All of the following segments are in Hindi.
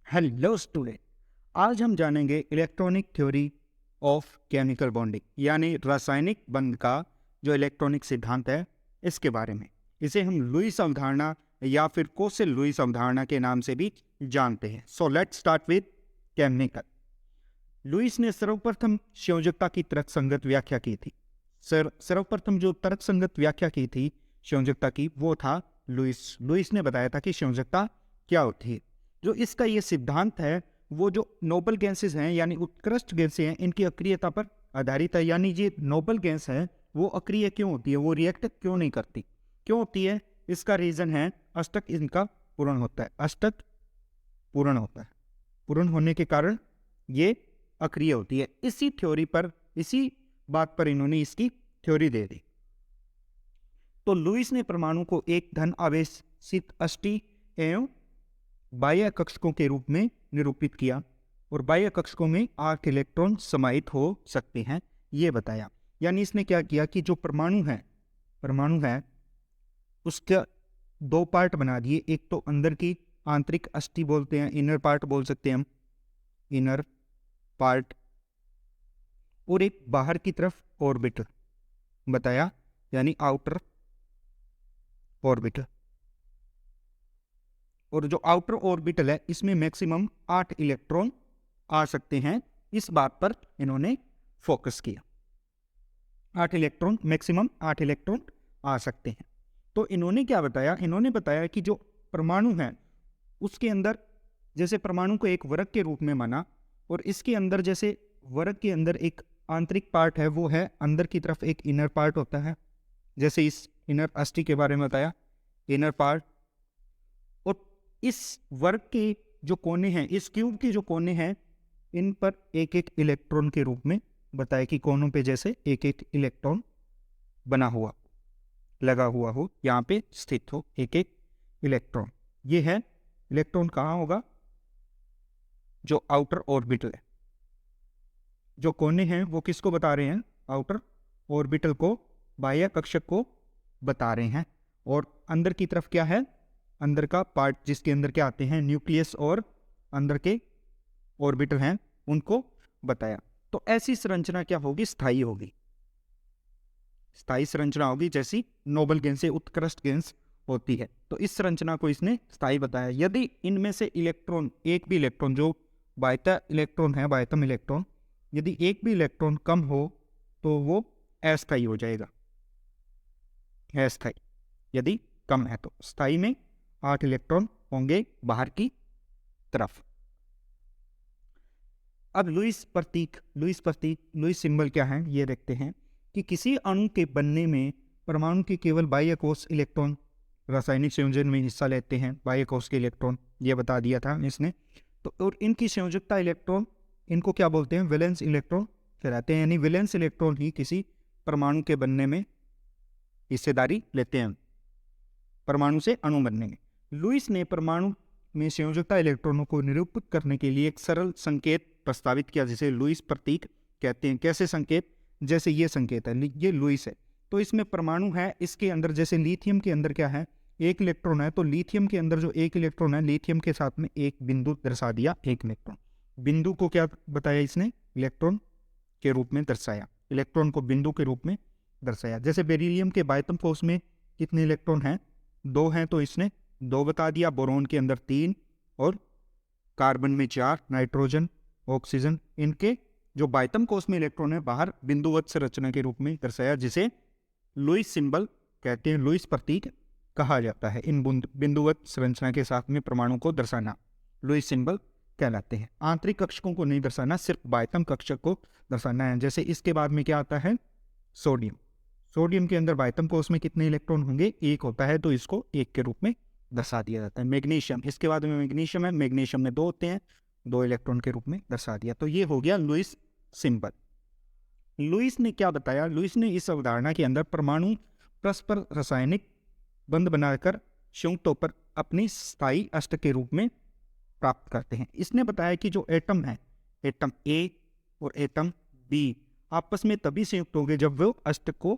Hello student. आज हम जानेंगे electronic theory of chemical bonding यानी रासायनिक बंध का जो इलेक्ट्रॉनिक सिद्धांत है इसके बारे में। इसे हम लुईस अवधारणा या फिर कोसेल लुईस अवधारणा के नाम से भी जानते हैं। So let's start with chemical. Lewis ने सर्वप्रथम संयोजकता की तर्कसंगत व्याख्या की थी। सर्वप्रथम जो तर्कसंगत व्याख्या की थी संयोजकता की वो था लुईस ने बताया था कि संयोजकता क्या होती है। जो इसका ये सिद्धांत है वो जो नोबल गैसेस हैं यानी उत्कृष्ट गैसें हैं इनकी अक्रियता पर आधारित है। यानी ये नोबल गैस है वो अक्रिय क्यों होती है, वो रिएक्ट क्यों नहीं करती, क्यों होती है, इसका रीजन है अष्टक इनका पूर्ण होता है। अष्टक पूर्ण होता है, पूर्ण होने के कारण ये अक्रिय होती है। इसी थ्योरी पर, इसी बात पर इन्होंने इसकी थ्योरी दे दी। तो लुईस ने परमाणु को एक धन आवेशित अष्टी एवं बाह्य कक्षकों के रूप में निरूपित किया और बाह्य कक्षकों में 8 इलेक्ट्रॉन समाहित हो सकते हैं ये बताया। यानी इसने क्या किया कि जो परमाणु है उसका 2 पार्ट बना दिए। एक तो अंदर की आंतरिक अष्टि बोलते हैं, इनर पार्ट बोल सकते हैं हम, इनर पार्ट, और एक बाहर की तरफ ऑर्बिटल बताया यानी आउटर ऑर्बिटल। और जो आउटर ऑर्बिटल है इसमें मैक्सिमम 8 इलेक्ट्रॉन आ सकते हैं। इस बात पर इन्होंने फोकस किया। 8 इलेक्ट्रॉन, मैक्सिमम 8 इलेक्ट्रॉन आ सकते हैं। तो इन्होंने क्या बताया, इन्होंने बताया कि जो परमाणु है उसके अंदर, जैसे परमाणु को एक वर्ग के रूप में माना और इसके अंदर जैसे वर्ग के अंदर एक आंतरिक पार्ट है वो है, अंदर की तरफ एक इनर पार्ट होता है। जैसे इस इनर अष्टि के बारे में बताया, इनर पार्ट। और इस वर्ग के जो कोने हैं, इस क्यूब के जो कोने हैं, इन पर एक एक इलेक्ट्रॉन के रूप में बताया कि कोनों पे जैसे एक एक इलेक्ट्रॉन बना हुआ, लगा हुआ हो, यहाँ पे स्थित हो एक एक इलेक्ट्रॉन। ये है इलेक्ट्रॉन कहाँ होगा, जो आउटर ऑर्बिटल है। जो कोने हैं वो किसको बता रहे हैं, आउटर ऑर्बिटल को, बाह्य कक्षक को बता रहे हैं। और अंदर की तरफ क्या है, अंदर का पार्ट जिसके अंदर क्या आते हैं, न्यूक्लियस और अंदर के ऑर्बिटल हैं, उनको बताया। तो ऐसी संरचना क्या होगी, स्थायी होगी, स्थायी संरचना होगी जैसी नोबल गैस से उत्कृष्ट गैस होती है। तो इस संरचना को इसने स्थायी बताया। यदि इनमें से इलेक्ट्रॉन, एक भी इलेक्ट्रॉन जो बाह्य इलेक्ट्रॉन है, बाह्यतम इलेक्ट्रॉन, यदि एक भी इलेक्ट्रॉन कम हो तो वो अस्थायी हो जाएगा, अस्थायी। यदि कम है तो स्थायी में 8 इलेक्ट्रॉन होंगे बाहर की तरफ। अब लुईस सिंबल क्या है ये देखते हैं कि किसी अणु के बनने में परमाणु के केवल बाह्य कोश इलेक्ट्रॉन रासायनिक संयोजन में हिस्सा लेते हैं। बाह्य कोश के इलेक्ट्रॉन, ये बता दिया था इसने। तो और इनकी संयोजकता इलेक्ट्रॉन, इनको क्या बोलते हैं, वैलेंस इलेक्ट्रॉन कहलाते हैं। यानी वैलेंस इलेक्ट्रॉन ही किसी परमाणु के बनने में हिस्सेदारी लेते हैं, परमाणु से अणु बनने में। लुईस ने परमाणु में संयोजकता इलेक्ट्रॉनों को निरूपित करने के लिए एक सरल संकेत प्रस्तावित किया जिसे लुईस प्रतीक कहते हैं। कैसे संकेत, जैसे ये संकेत है, ये लुईस है, तो इसमें परमाणु है, इसके अंदर जैसे लिथियम के अंदर क्या है, एक इलेक्ट्रॉन है, तो लिथियम के अंदर जो एक इलेक्ट्रॉन है, लिथियम के साथ में एक बिंदु दर्शा दिया, एक इलेक्ट्रॉन। बिंदु को क्या बताया इसने, इलेक्ट्रॉन के रूप में दर्शाया, इलेक्ट्रॉन को बिंदु के रूप में दर्शाया। जैसे बेरिलियम के बाह्यतम कोश में कितने इलेक्ट्रॉन हैं, 2 हैं, तो इसने 2 बता दिया। बोरोन के अंदर 3 और कार्बन में 4, नाइट्रोजन, ऑक्सीजन, इनके जो बाह्यतम कोश में इलेक्ट्रॉन है बाहर बिंदुवत संरचना के रूप में दर्शाया, जिसे लुईस सिंबल कहते हैं, लुईस प्रतीक कहा जाता है। इन बिंदुवत संरचना के साथ में परमाणु को दर्शाना लुईस सिंबल कहलाते हैं। आंतरिक कक्षकों को नहीं दर्शाना, सिर्फ बाह्यतम कक्षक को दर्शाना है। जैसे इसके बाद में क्या आता है, सोडियम। सोडियम के अंदर बाह्यतम कोश में कितने इलेक्ट्रॉन होंगे, 1 होता है, तो इसको 1 के रूप में दर्शा दिया जाता है। मैग्नीशियम, इसके बाद में मैग्नीशियम है, मैग्नीशियम में 2 होते हैं, 2 इलेक्ट्रॉन के रूप में दर्शा दिया। तो ये हो गया लुईस सिंबल। लुईस ने क्या बताया, लुईस ने इस अवधारणा के अंदर परमाणु परस्पर रासायनिक बंध बनाकर संयुक्तों पर अपनी स्थायी अष्टक के रूप में प्राप्त करते हैं। इसने बताया कि जो एटम है, एटम ए और एटम बी आपस में तभी संयुक्त होंगे जब वो अष्टक को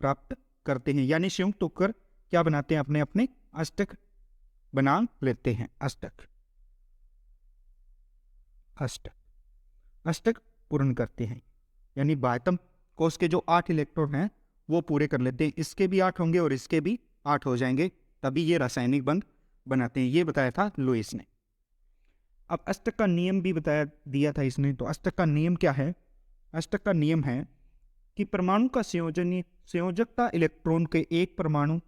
प्राप्त करते हैं। यानी संयुक्त होकर क्या बनाते हैं, अपने अपने अष्टक बना लेते हैं, अष्टक। अष्टक, अष्टक पूर्ण करते हैं, यानी बाह्यतम कोष के जो 8 इलेक्ट्रॉन हैं वो पूरे कर लेते हैं। इसके भी 8 होंगे और इसके भी 8 हो जाएंगे, तभी ये रासायनिक बंध बनाते हैं। ये बताया था लुईस ने। अब अष्टक का नियम भी बताया दिया था इसने। तो अष्टक का नियम क्या है? अष्टक का नियम है कि परमाणु का संयोजकता इलेक्ट्रॉन के एक परमाणु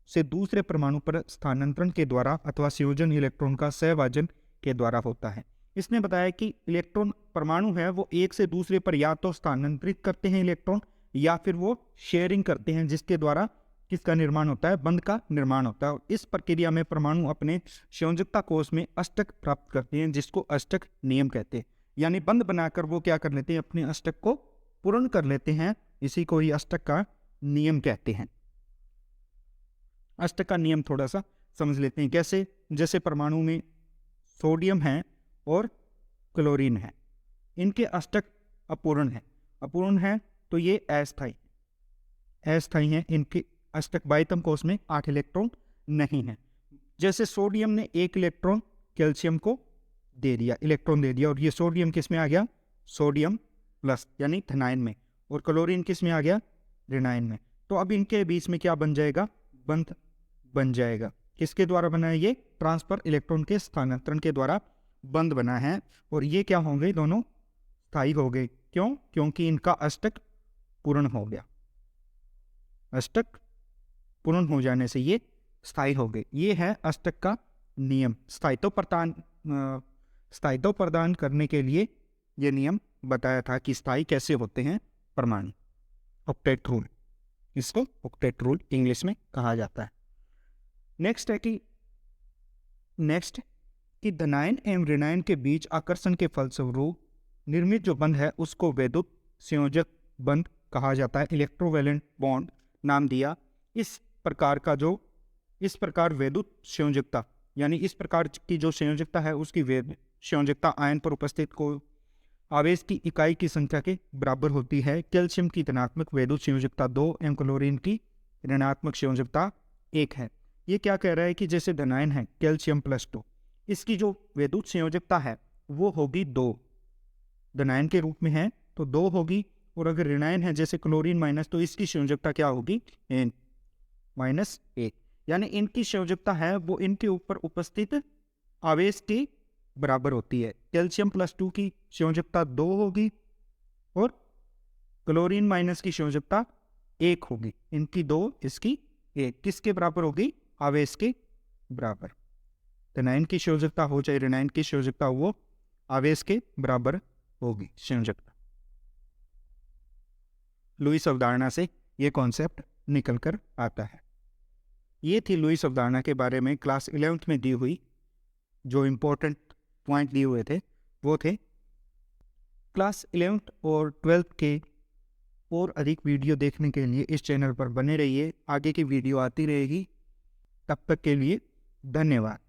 से दूसरे परमाणु पर स्थानांतरण के द्वारा अथवा संयोजन इलेक्ट्रॉन का सहभाजन के द्वारा होता है। इसने बताया कि इलेक्ट्रॉन परमाणु है वो एक से दूसरे पर या तो स्थानांतरित करते हैं इलेक्ट्रॉन, या फिर वो शेयरिंग करते हैं, जिसके द्वारा किसका निर्माण होता है? बंध का निर्माण होता है। और इस प्रक्रिया में परमाणु अपने संयोजकता कोष में अष्टक प्राप्त करते हैं, जिसको अष्टक नियम कहते हैं। यानी बंध बनाकर वो क्या कर लेते हैं? अपने अष्टक को पूर्ण कर लेते हैं। इसी को ही अष्टक का नियम कहते हैं। अष्टक का नियम थोड़ा सा समझ लेते हैं। कैसे? जैसे परमाणु में सोडियम है और क्लोरीन है, इनके अष्टक अपूर्ण है। अपूर्ण है तो ये अस्थायी है। इनके अष्टक बाह्यतम कोष में 8 इलेक्ट्रॉन नहीं है। जैसे सोडियम ने 1 इलेक्ट्रॉन कैल्शियम को दे दिया, और ये सोडियम किस में आ गया? सोडियम प्लस यानी धनायन में। और क्लोरीन किस में आ गया? ऋणायन में। तो अब इनके बीच में क्या बन जाएगा? बंध बन जाएगा। किसके द्वारा बना है? ये ट्रांसफर इलेक्ट्रॉन के स्थानांतरण के द्वारा बंध बना है। और ये क्या होंगे? दोनों स्थायी हो गए। क्यों? क्योंकि इनका अष्टक पूर्ण हो गया। अष्टक पूर्ण हो जाने से ये स्थायी हो गए। ये है अष्टक का नियम। स्थायित्व प्रदान करने के लिए ये नियम बताया था कि स्थायी कैसे होते हैं परमाणु। ऑक्टेट रूल, इसको ऑक्टेट रूल इंग्लिश में कहा जाता है। नेक्स्ट कि धनायन एवं ऋणायन के बीच आकर्षण के फलस्वरूप निर्मित जो बंध है उसको वैद्युत संयोजक बंध कहा जाता है। इलेक्ट्रोवैलेंट बॉन्ड नाम दिया इस प्रकार वैद्युत संयोजकता, यानी इस प्रकार की जो संयोजकता है उसकी संयोजकता आयन पर उपस्थित को आवेश की इकाई की संख्या के बराबर होती है। कैल्शियम की धनात्मक वैद्युत संयोजकता 2 एवं क्लोरीन की ऋणात्मक संयोजकता 1 है। ये क्या कह रहा है कि जैसे धनायन है कैल्शियम +2, इसकी जो वैद्युत संयोजकता है वो होगी 2, धनायन के रूप में है तो 2 होगी। और अगर ऋणायन है जैसे क्लोरीन माइनस, तो इसकी संयोजकता क्या होगी? -1। यानी इनकी संयोजकता है वो इनके ऊपर उपस्थित आवेश के बराबर होती है। कैल्शियम +2 की संयोजकता 2 होगी और क्लोरीन माइनस की संयोजकता 1 होगी। इनकी 2, इसकी 1, किसके बराबर होगी? आवेश के बराबर। धनायन की संयोजकता हो चाहे ऋणायन की संयोजकता, वो आवेश के बराबर होगी संयोजकता। लुईस अवधारणा से ये कॉन्सेप्ट निकल कर आता है। ये थी लुईस अवधारणा के बारे में क्लास 11th में दी हुई जो इम्पोर्टेंट पॉइंट दिए हुए थे वो थे। क्लास 11th और 12th के और अधिक वीडियो देखने के लिए इस चैनल पर बने रहिए। आगे की वीडियो आती रहेगी। तब तक के लिए धन्यवाद।